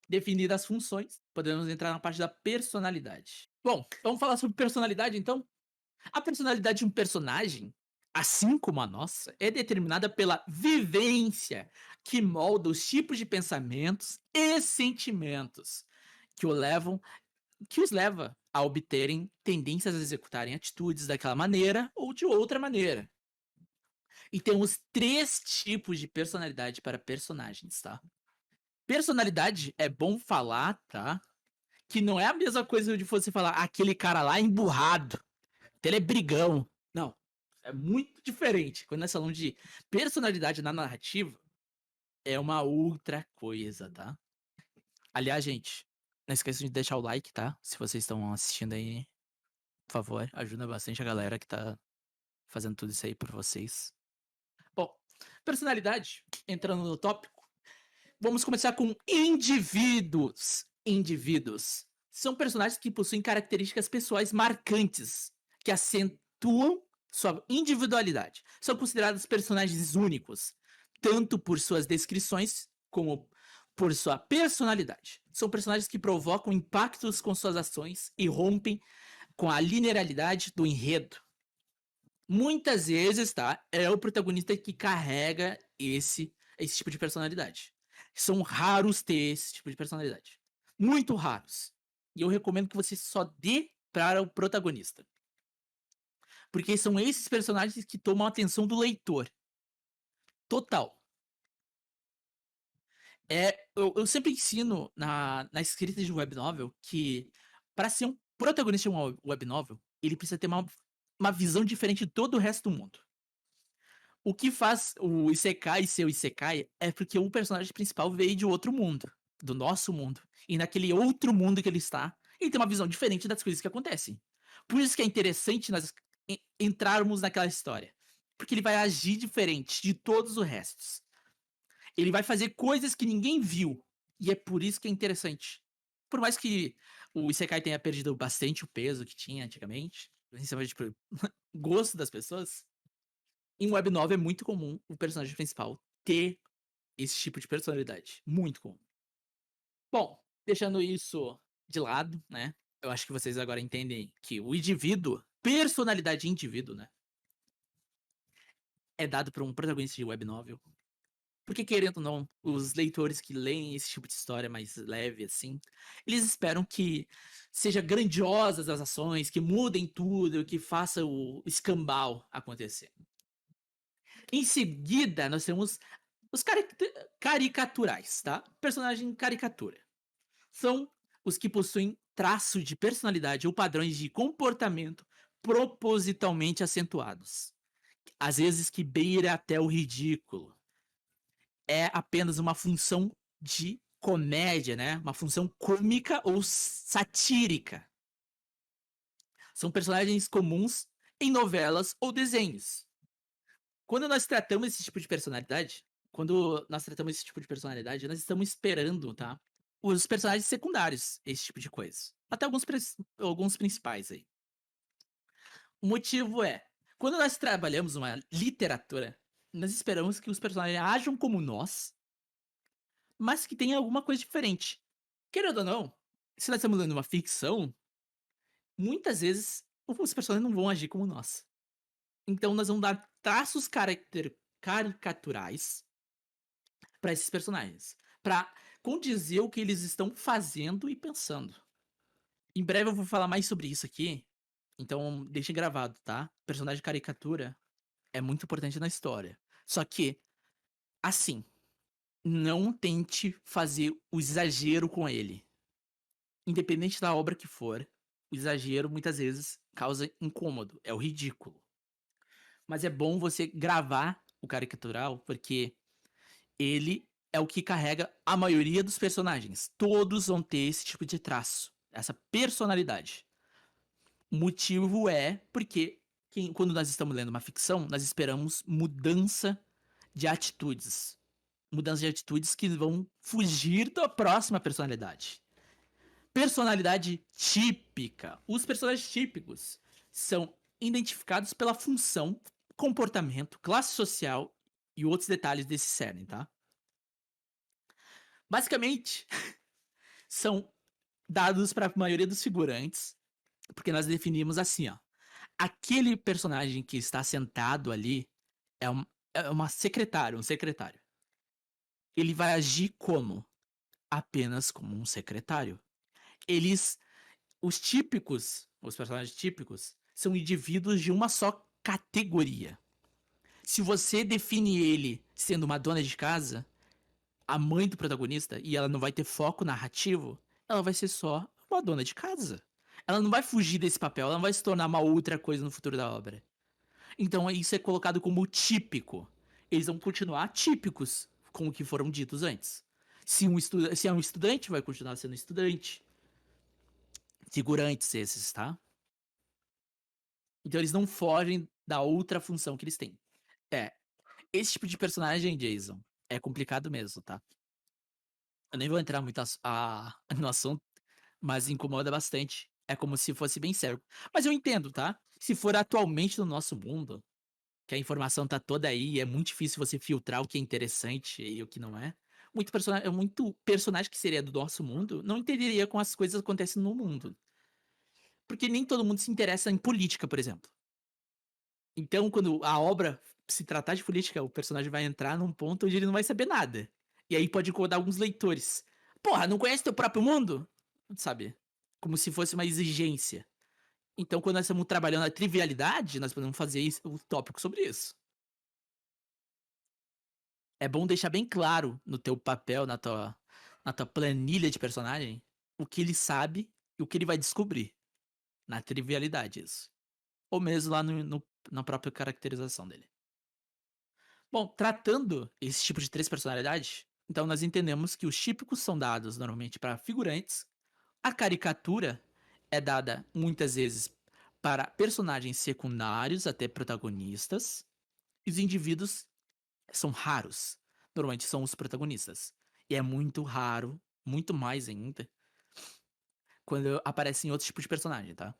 Definir as funções, podemos entrar na parte da personalidade. Bom, vamos falar sobre personalidade então? A personalidade de um personagem, assim como a nossa, é determinada pela vivência que molda os tipos de pensamentos e sentimentos que o levam que os leva a obterem tendências a executarem atitudes daquela maneira ou de outra maneira. E temos três tipos de personalidade para personagens, tá? Personalidade é bom falar, tá? Que não é a mesma coisa de você falar aquele cara lá é emburrado, ele é brigão. Não, é muito diferente. Quando nós falamos de personalidade na narrativa, é uma outra coisa, tá? Aliás, gente, não esqueça de deixar o like, tá? Se vocês estão assistindo aí, por favor, ajuda bastante a galera que tá fazendo tudo isso aí por vocês. Bom, personalidade, entrando no tópico, vamos começar com indivíduos. Indivíduos são personagens que possuem características pessoais marcantes, que acentuam sua individualidade. São considerados personagens únicos, tanto por suas descrições como por sua personalidade. São personagens que provocam impactos com suas ações e rompem com a linearidade do enredo. Muitas vezes, tá? É o protagonista que carrega esse tipo de personalidade. São raros ter esse tipo de personalidade. Muito raros. E eu recomendo que você só dê para o protagonista. Porque são esses personagens que tomam a atenção do leitor. Total. Eu sempre ensino na escrita de web novel que para ser um protagonista de uma web novel, ele precisa ter uma visão diferente de todo o resto do mundo. O que faz o Isekai ser o Isekai é porque o personagem principal veio de outro mundo, do nosso mundo. E naquele outro mundo que ele está, ele tem uma visão diferente das coisas que acontecem. Por isso que é interessante nós entrarmos naquela história. Porque ele vai agir diferente de todos os restos. Ele vai fazer coisas que ninguém viu. E é por isso que é interessante. Por mais que o Isekai tenha perdido bastante o peso que tinha antigamente, principalmente por gosto das pessoas, em web novel é muito comum o personagem principal ter esse tipo de personalidade. Muito comum. Bom, deixando isso de lado, né? Eu acho que vocês agora entendem que o indivíduo, personalidade de indivíduo, né? É dado por um protagonista de web novel. Porque, querendo ou não, os leitores que leem esse tipo de história mais leve, assim, eles esperam que seja grandiosas as ações, que mudem tudo, que faça o escambau acontecer. Em seguida, nós temos os caricaturais, tá? Personagem caricatura. São os que possuem traços de personalidade ou padrões de comportamento propositalmente acentuados. Às vezes que beira até o ridículo. É apenas uma função de comédia, né? Uma função cômica ou satírica. São personagens comuns em novelas ou desenhos. Quando nós tratamos esse tipo de personalidade, nós estamos esperando, tá? Os personagens secundários, esse tipo de coisa. Até alguns principais aí. O motivo é, quando nós trabalhamos uma literatura, nós esperamos que os personagens ajam como nós, mas que tenha alguma coisa diferente. Querendo ou não, se nós estamos lendo uma ficção, muitas vezes os personagens não vão agir como nós. Então nós vamos dar traços caricaturais para esses personagens, para condizer o que eles estão fazendo e pensando. Em breve eu vou falar mais sobre isso aqui, então deixe gravado, tá? Personagem caricatura é muito importante na história. Só que, assim, não tente fazer o exagero com ele. Independente da obra que for, o exagero muitas vezes causa incômodo, é o ridículo. Mas é bom você gravar o caricatural, porque ele é o que carrega a maioria dos personagens. Todos vão ter esse tipo de traço, essa personalidade. O motivo é porque quando nós estamos lendo uma ficção, nós esperamos mudança de atitudes. Mudança de atitudes que vão fugir da próxima personalidade. Personalidade típica. Os personagens típicos são identificados pela função, comportamento, classe social e outros detalhes desse cerne, tá? Basicamente, são dados para a maioria dos figurantes, porque nós definimos assim, ó. Aquele personagem que está sentado ali é, é uma secretária, um secretário. Ele vai agir como? Apenas como um secretário. Eles, os personagens típicos, são indivíduos de uma só categoria. Se você define ele sendo uma dona de casa, a mãe do protagonista, e ela não vai ter foco narrativo, ela vai ser só uma dona de casa. Ela não vai fugir desse papel, ela não vai se tornar uma outra coisa no futuro da obra. Então isso é colocado como típico. Eles vão continuar típicos com o que foram ditos antes. Se é um estudante, vai continuar sendo estudante. Figurantes esses, tá? Então eles não fogem da outra função que eles têm. É, esse tipo de personagem, Jason, é complicado mesmo, tá? Eu nem vou entrar muito no assunto, mas incomoda bastante. É como se fosse bem sério. Mas eu entendo, tá? Se for atualmente no nosso mundo, que a informação tá toda aí, é muito difícil você filtrar o que é interessante e o que não é. Muito personagem que seria do nosso mundo não entenderia com as coisas que acontecem no mundo. Porque nem todo mundo se interessa em política, por exemplo. Então, quando a obra se tratar de política, o personagem vai entrar num ponto onde ele não vai saber nada. E aí pode incomodar alguns leitores. Porra, não conhece teu próprio mundo? Sabe? Como se fosse uma exigência. Então, quando nós estamos trabalhando a trivialidade, nós podemos fazer o tópico sobre isso. É bom deixar bem claro no teu papel, na tua planilha de personagem, o que ele sabe e o que ele vai descobrir. Na trivialidade, isso. Ou mesmo lá na própria caracterização dele. Bom, tratando esse tipo de três personalidades, então nós entendemos que os típicos são dados normalmente para figurantes, a caricatura é dada muitas vezes para personagens secundários até protagonistas, e os indivíduos são raros, normalmente são os protagonistas. E é muito raro, muito mais ainda, quando aparecem outros tipos de personagem, tá?